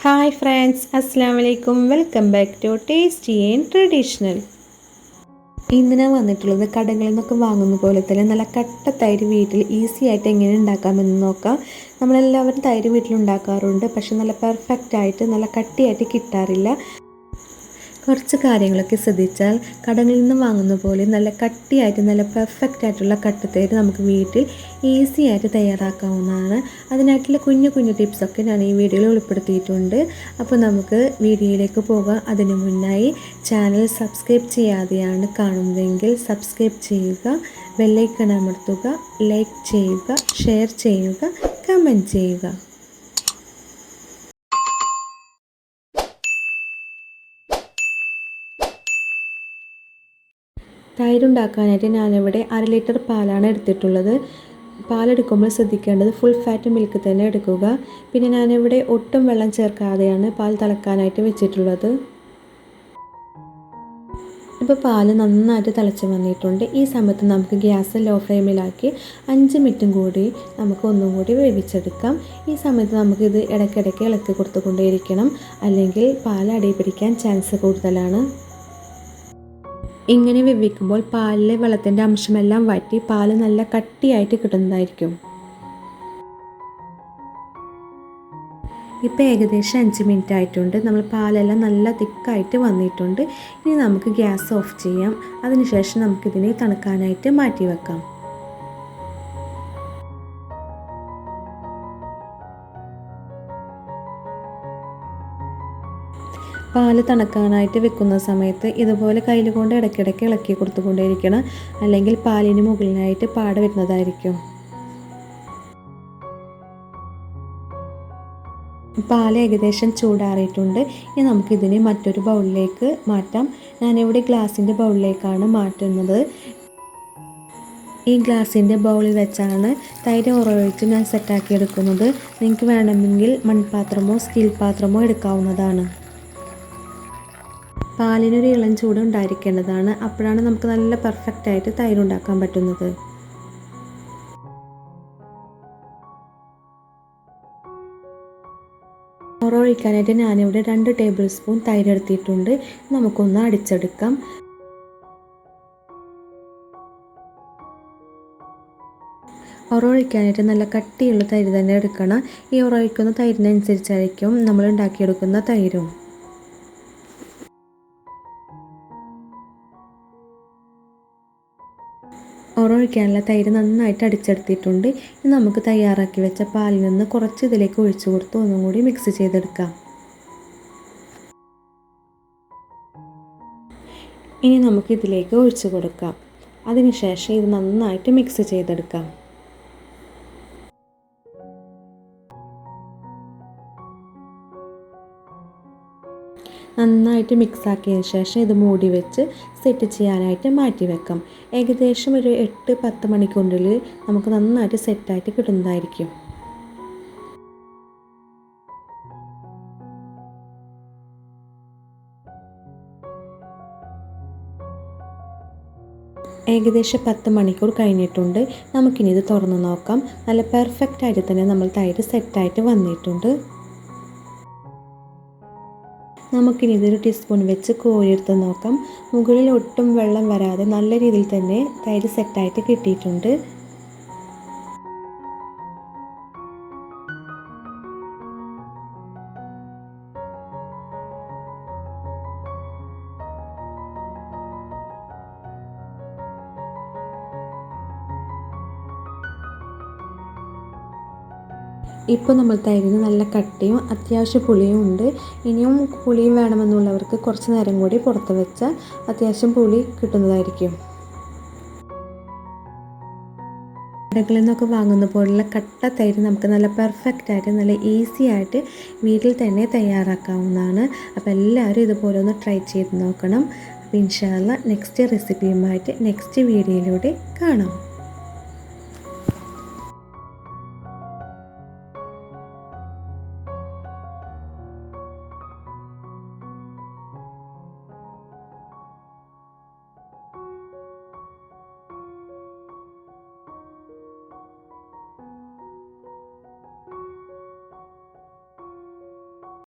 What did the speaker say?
Hi friends, Assalamu alaikum. Welcome back to Tasty and Traditional. ഇന്ന് ഞാൻ വന്നിട്ടുള്ളത് കടകളിൽ നിന്നൊക്കെ വാങ്ങുന്ന പോലെ തന്നെ നല്ല കട്ട തൈര് വീട്ടിൽ ഈസി ആയിട്ട് എങ്ങനെ ഉണ്ടാക്കാമെന്ന് നോക്കാം. നമ്മളെല്ലാവരും തൈര് വീട്ടിൽ ഉണ്ടാക്കാറുണ്ട്, പക്ഷെ നല്ല പെർഫെക്റ്റ് ആയിട്ട് നല്ല കട്ടിയായിട്ട് കിട്ടാറില്ല. കുറച്ച് കാര്യങ്ങളൊക്കെ ശ്രദ്ധിച്ചാൽ കടകളിൽ നിന്ന് വാങ്ങുന്ന പോലെ നല്ല കട്ടിയായിട്ട് നല്ല പെർഫെക്റ്റ് ആയിട്ടുള്ള കട്ടത്തൈര് നമുക്ക് വീട്ടിൽ ഈസി ആയിട്ട് തയ്യാറാക്കാവുന്നതാണ്. അതിനായിട്ടുള്ള കുഞ്ഞു കുഞ്ഞു ടിപ്സൊക്കെ ഞാൻ ഈ വീഡിയോയിൽ ഉൾപ്പെടുത്തിയിട്ടുണ്ട്. അപ്പോൾ നമുക്ക് വീഡിയോയിലേക്ക് പോകാം. അതിനു മുന്നായി ചാനൽ സബ്സ്ക്രൈബ് ചെയ്യാതെയാണ് കാണുന്നതെങ്കിൽ സബ്സ്ക്രൈബ് ചെയ്യുക, ബെല്ലൈക്കൺ അമർത്തുക, ലൈക്ക് ചെയ്യുക, ഷെയർ ചെയ്യുക, കമൻറ്റ് ചെയ്യുക. തൈരുണ്ടാക്കാനായിട്ട് ഞാനിവിടെ 1/2 ലിറ്റർ പാലാണ് എടുത്തിട്ടുള്ളത്. പാലെടുക്കുമ്പോൾ ശ്രദ്ധിക്കേണ്ടത് ഫുൾ ഫാറ്റ് മിൽക്ക് തന്നെ എടുക്കുക. പിന്നെ ഞാനിവിടെ ഒട്ടും വെള്ളം ചേർക്കാതെയാണ് പാൽ തിളക്കാനായിട്ട് വെച്ചിട്ടുള്ളത്. ഇപ്പോൾ പാൽ നന്നായിട്ട് തിളച്ച് വന്നിട്ടുണ്ട്. ഈ സമയത്ത് നമുക്ക് ഗ്യാസ് ലോ ഫ്ലെയിമിലാക്കി 5 മിനിറ്റും കൂടി നമുക്ക് ഒന്നും കൂടി വേവിച്ചെടുക്കാം. ഈ സമയത്ത് നമുക്കിത് ഇടയ്ക്കിടയ്ക്ക് ഇളക്കി കൊടുത്തുകൊണ്ടേയിരിക്കണം, അല്ലെങ്കിൽ പാൽ അടി പിടിക്കാൻ ചാൻസ് കൂടുതലാണ്. ഇങ്ങനെ വേവിക്കുമ്പോൾ പാലിലെ വെള്ളത്തിൻ്റെ അംശമെല്ലാം വറ്റി പാൽ നല്ല കട്ടിയായിട്ട് കിട്ടുന്നതായിരിക്കും. ഇപ്പോൾ ഏകദേശം 5 മിനിറ്റ് ആയിട്ടുണ്ട്. നമ്മൾ പാലെല്ലാം നല്ല തിക്കായിട്ട് വന്നിട്ടുണ്ട്. ഇനി നമുക്ക് ഗ്യാസ് ഓഫ് ചെയ്യാം. അതിനുശേഷം നമുക്കിതിനെ തണുക്കാനായിട്ട് മാറ്റി വെക്കാം. പാൽ തണുക്കാനായിട്ട് വെക്കുന്ന സമയത്ത് ഇതുപോലെ കയ്യിൽ കൊണ്ട് ഇടയ്ക്കിടയ്ക്ക് ഇളക്കി കൊടുത്തുകൊണ്ടേയിരിക്കണം, അല്ലെങ്കിൽ പാലിന് മുകളിലായിട്ട് പാട വരുന്നതായിരിക്കും. പാൽ ഏകദേശം ചൂടാറിയിട്ടുണ്ട്. ഇനി നമുക്കിതിനെ മറ്റൊരു ബൗളിലേക്ക് മാറ്റാം. ഞാനിവിടെ ഗ്ലാസിൻ്റെ ബൗളിലേക്കാണ് മാറ്റുന്നത്. ഈ ഗ്ലാസിൻ്റെ ബൗളിൽ വെച്ചാണ് തൈര് ഉറവൊഴിച്ച് ഞാൻ സെറ്റാക്കി എടുക്കുന്നത്. നിങ്ങൾക്ക് വേണമെങ്കിൽ മൺപാത്രമോ സ്റ്റീൽ പാത്രമോ എടുക്കാവുന്നതാണ്. പാലിനൊരു ഇളം ചൂട് ഉണ്ടായിരിക്കേണ്ടതാണ്. അപ്പോഴാണ് നമുക്ക് നല്ല പെർഫെക്റ്റായിട്ട് തൈരുണ്ടാക്കാൻ പറ്റുന്നത്. ഒഴിക്കാനായിട്ട് ഞാനിവിടെ 2 ടേബിൾ സ്പൂൺ തൈര് എടുത്തിട്ടുണ്ട്. നമുക്കൊന്ന് അടിച്ചെടുക്കാം. ഒഴിക്കാനായിട്ട് നല്ല കട്ടിയുള്ള തൈര് തന്നെ എടുക്കണം. ഈ ഒഴിക്കുന്ന തൈരിനനുസരിച്ചായിരിക്കും നമ്മൾ ഉണ്ടാക്കിയെടുക്കുന്ന തൈരും. ഒഴിക്കാനുള്ള തൈര് നന്നായിട്ട് അടിച്ചെടുത്തിട്ടുണ്ട്. ഇനി നമുക്ക് തയ്യാറാക്കി വെച്ച പാലിൽ നിന്ന് കുറച്ച് ഇതിലേക്ക് ഒഴിച്ചു കൊടുത്ത് ഒന്നും കൂടി മിക്സ് ചെയ്തെടുക്കാം. ഇനി നമുക്ക് ഇതിലേക്ക് ഒഴിച്ചു കൊടുക്കാം. അതിനുശേഷം ഇത് നന്നായിട്ട് മിക്സ് ചെയ്തെടുക്കാം. നന്നായിട്ട് മിക്സാക്കിയതിന് ശേഷം ഇത് മൂടി വെച്ച് സെറ്റ് ചെയ്യാനായിട്ട് മാറ്റി വെക്കാം. ഏകദേശം ഒരു 8-10 മണിക്കൂറിൽ നമുക്ക് നന്നായിട്ട് സെറ്റായിട്ട് കിട്ടുന്നതായിരിക്കും. ഏകദേശം 10 മണിക്കൂർ കഴിഞ്ഞിട്ടുണ്ട്. നമുക്കിനി ഇത് തുറന്ന് നോക്കാം. നല്ല പെർഫെക്റ്റായിട്ട് തന്നെ നമ്മൾ തൈര് സെറ്റായിട്ട് വന്നിട്ടുണ്ട്. നമുക്കിനി ഇതൊരു ടീസ്പൂൺ വെച്ച് കോരിയെടുത്ത് നോക്കാം. മുകളിൽ ഒട്ടും വെള്ളം വരാതെ നല്ല രീതിയിൽ തന്നെ തൈര് സെറ്റായിട്ട് കിട്ടിയിട്ടുണ്ട്. ഇപ്പോൾ നമ്മൾ തൈരിന് നല്ല കട്ടിയും അത്യാവശ്യം പുളിയും ഉണ്ട്. ഇനിയും പുളിയും വേണമെന്നുള്ളവർക്ക് കുറച്ച് നേരം കൂടി പുറത്ത് വെച്ചാൽ അത്യാവശ്യം പുളി കിട്ടുന്നതായിരിക്കും. കടകളിൽ നിന്നൊക്കെ വാങ്ങുന്ന പോലുള്ള കട്ട തൈര് നമുക്ക് നല്ല പെർഫെക്റ്റായിട്ട് നല്ല ഈസി ആയിട്ട് വീട്ടിൽ തന്നെ തയ്യാറാക്കാവുന്നതാണ്. അപ്പോൾ എല്ലാവരും ഇതുപോലെ ഒന്ന് ട്രൈ ചെയ്ത് നോക്കണം. അപ്പോൾ ഇൻഷാ അല്ലാഹ് നെക്സ്റ്റ് റെസിപ്പിയുമായിട്ട് നെക്സ്റ്റ് വീഡിയോയിലൂടെ കാണാം.